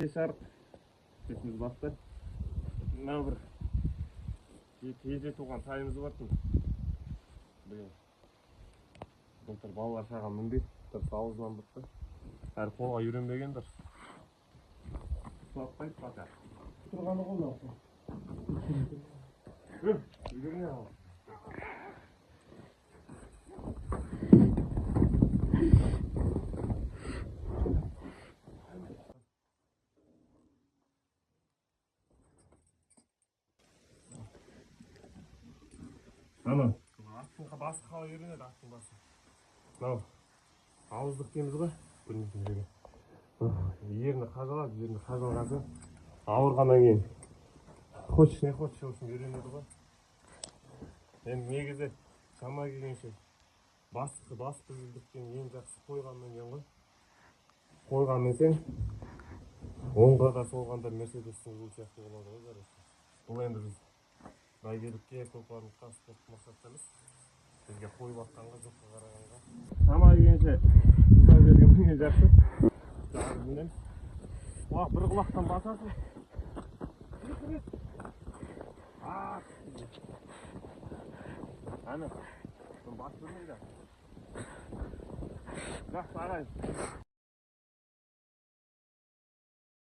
Шарық бетіміз басты. Мынау бір тезде туған тайымыз батын. Былтыр балалар шаған мінбей, дұрыс ауызынан бұтты. Әрі қолға үйренбеген дұрыс. Сұлап қайып бата. Тұрғаны қолда. Үйрене ал. Ана, аттың басы қалай үйренеді, аттың басы. Мынау, ауыздық дейміз ғой, білмейтін жерге. Ерні қажалады, ерні қажалғасы. Ауырғаннан кейін. Хочешь, не хочешь, үшін үйренеді ғой. Енді негізі, шама келгенше, бас бұзылдықтен ең жақсы қойғаннан кейін ғой. Қойғанмен сен, оңға да солғанда Мерседестің жол сияқты болады ғой, жарайды. Бұл енді біз бәйгелікке, көкарыныққа, спорт мақсаттамыз. Бізге қойып атқанға, жоққа қарағанға. Шама келгенше, ұзай берген міне жақсы. Жағы мінеміз. Бір құлақтан басасың. Әні, бас білмейді. Жақсы ағайын.